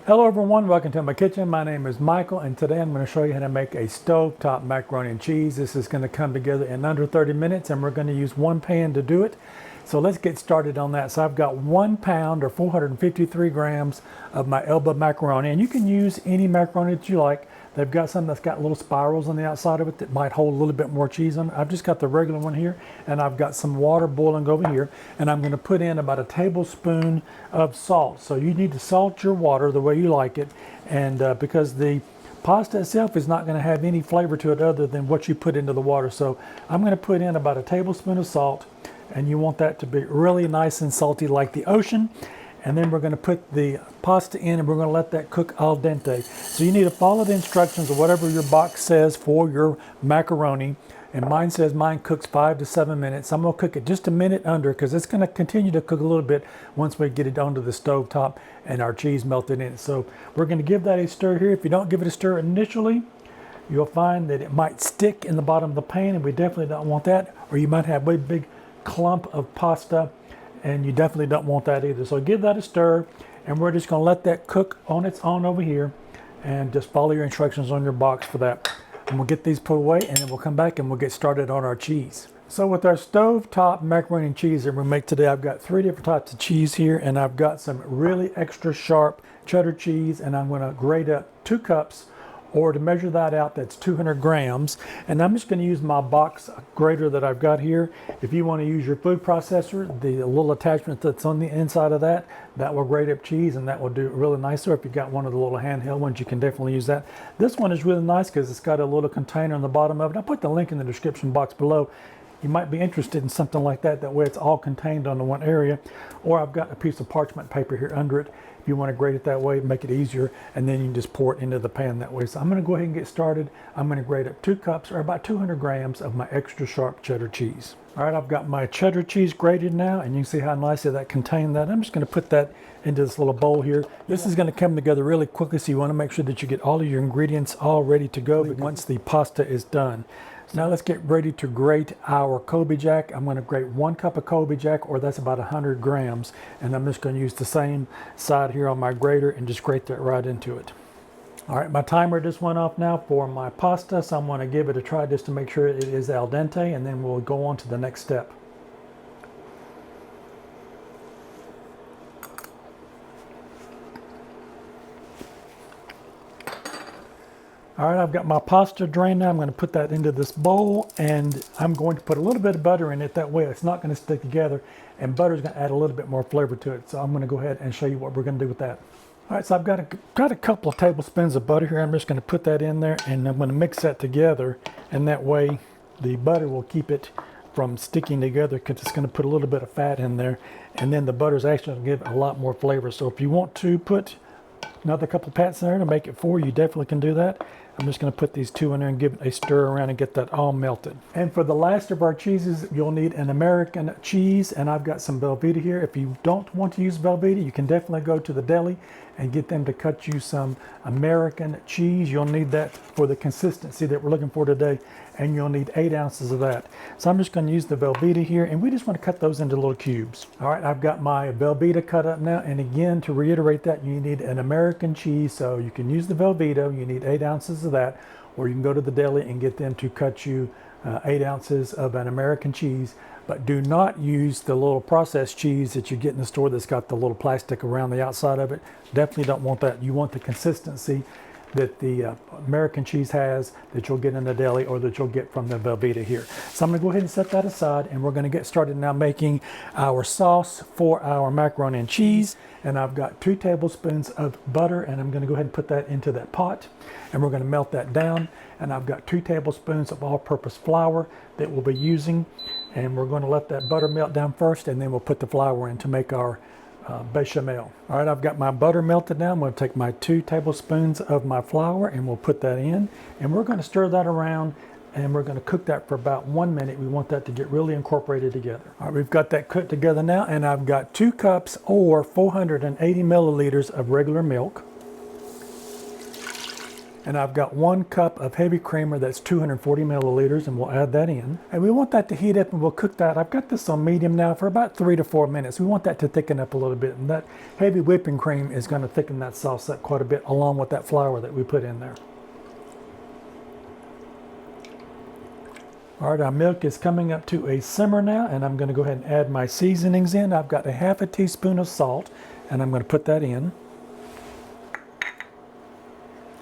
Hello everyone, welcome to my kitchen. My name is Michael and today I'm going to show you how to make a stovetop macaroni and cheese. This is going to come together in under 30 minutes and we're going to use one pan to do it. So let's get started on that. So I've got 1 pound or 453 grams of my Elba macaroni, and you can use any macaroni that you like. They've got some that's got little spirals on the outside of it that might hold a little bit more cheese on it. I've just got the regular one here, and I've got some water boiling over here, and I'm going to put in about a tablespoon of salt. So you need to salt your water the way you like it, and because the pasta itself is not going to have any flavor to it other than what you put into the water. So I'm going to put in about a tablespoon of salt, and you want that to be really nice and salty like the ocean. And then we're going to put the pasta in and we're going to let that cook al dente. So you need to follow the instructions of whatever your box says for your macaroni. And mine says mine cooks 5 to 7 minutes. I'm going to cook it just a minute under because it's going to continue to cook a little bit once we get it onto the stove top and our cheese melted in it. So we're going to give that a stir here. If you don't give it a stir initially, you'll find that it might stick in the bottom of the pan, and we definitely don't want that. Or you might have a big clump of pasta, and you definitely don't want that either. So give that a stir, and we're just going to let that cook on its own over here, and just follow your instructions on your box for that. And we'll get these put away, and then we'll come back and we'll get started on our cheese. So with our stovetop macaroni and cheese that we make today, I've got 3 different types of cheese here, and I've got some really extra sharp cheddar cheese, and I'm going to grate up 2 cups, or to measure that out, that's 200 grams. And I'm just going to use my box grater that I've got here. If you want to use your food processor, the little attachment that's on the inside of that, that will grate up cheese, and that will do it really nice. Or if you've got one of the little handheld ones, you can definitely use that. This one is really nice because it's got a little container on the bottom of it. I'll put the link in the description box below. You might be interested in something like that. That way it's all contained on the one area. Or I've got a piece of parchment paper here under it. If you want to grate it that way, make it easier, and then you can just pour it into the pan that way. So I'm going to go ahead and get started. I'm going to grate up 2 cups or about 200 grams of my extra sharp cheddar cheese. All right, I've got my cheddar cheese grated now, and you can see how nicely that contained that. I'm just going to put that into this little bowl here. This is going to come together really quickly, so you want to make sure that you get all of your ingredients all ready to go once the pasta is done. So now let's get ready to grate our Colby Jack. I'm going to grate 1 cup of Colby Jack, or that's about 100 grams. And I'm just going to use the same side here on my grater and just grate that right into it. All right, my timer just went off now for my pasta, so I'm going to give it a try just to make sure it is al dente, and then we'll go on to the next step. All right, I've got my pasta drained now. I'm going to put that into this bowl, and I'm going to put a little bit of butter in it. That way it's not going to stick together, and butter is going to add a little bit more flavor to it. So I'm going to go ahead and show you what we're going to do with that. All right, so I've got a couple of tablespoons of butter here. I'm just going to put that in there, and I'm going to mix that together, and that way the butter will keep it from sticking together because it's going to put a little bit of fat in there, and then the butter is actually going to give it a lot more flavor. So if you want to put another couple pats in there to make it 4, you definitely can do that. I'm just going to put these 2 in there and give it a stir around and get that all melted. And for the last of our cheeses, you'll need an American cheese, and I've got some Velveeta here. If you don't want to use Velveeta, you can definitely go to the deli and get them to cut you some American cheese. You'll need that for the consistency that we're looking for today, and you'll need 8 ounces of that. So I'm just going to use the Velveeta here, and we just want to cut those into little cubes. All right, I've got my Velveeta cut up now, and again, to reiterate that, you need an American cheese, so you can use the Velveeta. You need 8 ounces of that, or you can go to the deli and get them to cut you 8 ounces of an American cheese. But do not use the little processed cheese that you get in the store that's got the little plastic around the outside of it. Definitely don't want that. You want the consistency that the American cheese has, that you'll get in the deli or that you'll get from the Velveeta here. So I'm going to go ahead and set that aside, and we're going to get started now making our sauce for our macaroni and cheese. And I've got 2 tablespoons of butter, and I'm going to go ahead and put that into that pot, and we're going to melt that down. And I've got 2 tablespoons of all-purpose flour that we'll be using, and we're going to let that butter melt down first, and then we'll put the flour in to make our bechamel. All right, I've got my butter melted now. I'm going to take my 2 tablespoons of my flour, and we'll put that in, and we're going to stir that around, and we're going to cook that for about 1 minute. We want that to get really incorporated together. All right, we've got that cooked together now, and I've got 2 cups or 480 milliliters of regular milk. And I've got 1 cup of heavy creamer that's 240 milliliters, and we'll add that in. And we want that to heat up, and we'll cook that. I've got this on medium now for about 3 to 4 minutes. We want that to thicken up a little bit, and that heavy whipping cream is going to thicken that sauce up quite a bit along with that flour that we put in there. All right, our milk is coming up to a simmer now, and I'm going to go ahead and add my seasonings in. I've got a half a teaspoon of salt, and I'm going to put that in.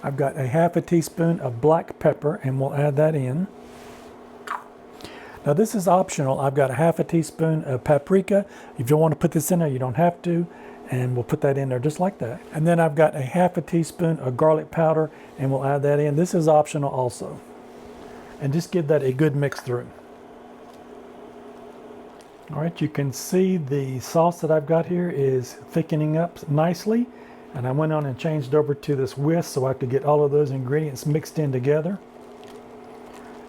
I've got a half a teaspoon of black pepper, and we'll add that in. Now this is optional. I've got a half a teaspoon of paprika. If you want to put this in there, you don't have to, and we'll put that in there just like that. And then I've got a half a teaspoon of garlic powder, and we'll add that in. This is optional also. And just give that a good mix through. All right, you can see the sauce that I've got here is thickening up nicely. And I went on and changed over to this whisk so I could get all of those ingredients mixed in together.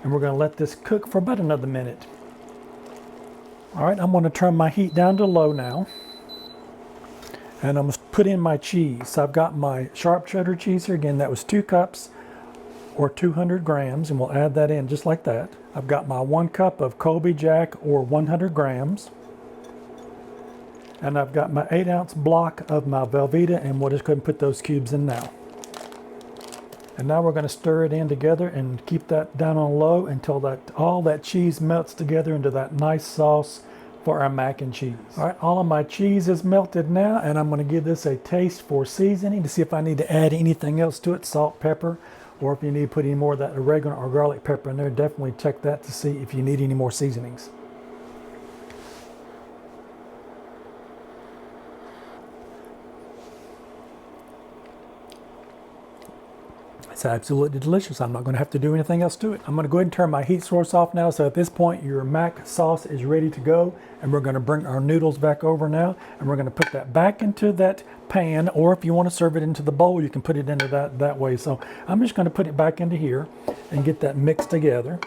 And we're going to let this cook for about another minute. All right, I'm going to turn my heat down to low now. And I'm going to put in my cheese. So I've got my sharp cheddar cheese here. Again, that was 2 cups or 200 grams, and we'll add that in just like that. I've got my 1 cup of Colby Jack or 100 grams. And I've got my 8-ounce block of my Velveeta, and we'll just go ahead and put those cubes in now. And now we're going to stir it in together and keep that down on low until all that cheese melts together into that nice sauce for our mac and cheese. All right, all of my cheese is melted now, and I'm going to give this a taste for seasoning to see if I need to add anything else to it, salt, pepper, or if you need to put any more of that oregano or garlic pepper in there. Definitely check that to see if you need any more seasonings. It's absolutely delicious. I'm not going to have to do anything else to it. I'm going to go ahead and turn my heat source off now. So at this point, your mac sauce is ready to go. And we're going to bring our noodles back over now. And we're going to put that back into that pan. Or if you want to serve it into the bowl, you can put it into that way. So I'm just going to put it back into here and get that mixed together.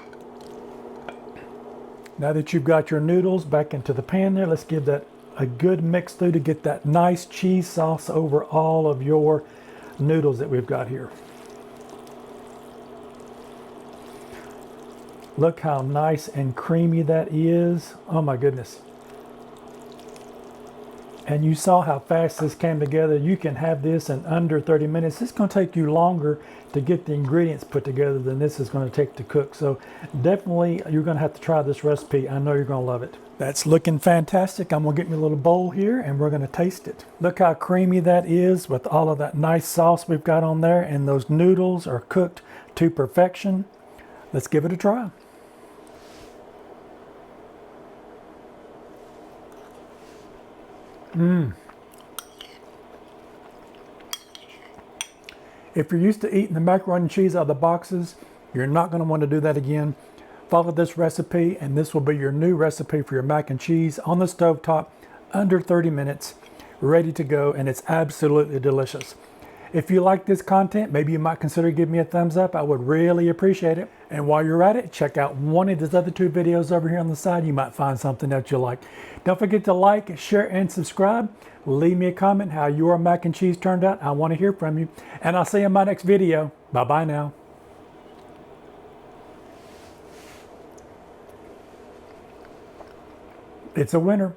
Now that you've got your noodles back into the pan there, let's give that a good mix through to get that nice cheese sauce over all of your noodles that we've got here. Look how nice and creamy that is. Oh my goodness. And you saw how fast this came together. You can have this in under 30 minutes. It's going to take you longer to get the ingredients put together than this is going to take to cook. So definitely you're going to have to try this recipe. I know you're going to love it. That's looking fantastic. I'm going to get me a little bowl here and we're going to taste it. Look how creamy that is with all of that nice sauce we've got on there, and those noodles are cooked to perfection. Let's give it a try. If you're used to eating the macaroni and cheese out of the boxes, you're not going to want to do that again. Follow this recipe, and this will be your new recipe for your mac and cheese on the stovetop, under 30 minutes, ready to go, and it's absolutely delicious. If you like this content, maybe you might consider giving me a thumbs up. I would really appreciate it. And while you're at it, check out one of these other 2 videos over here on the side. You might find something that you like. Don't forget to like, share, and subscribe. Leave me a comment how your mac and cheese turned out. I want to hear from you. And I'll see you in my next video. Bye-bye now. It's a winner.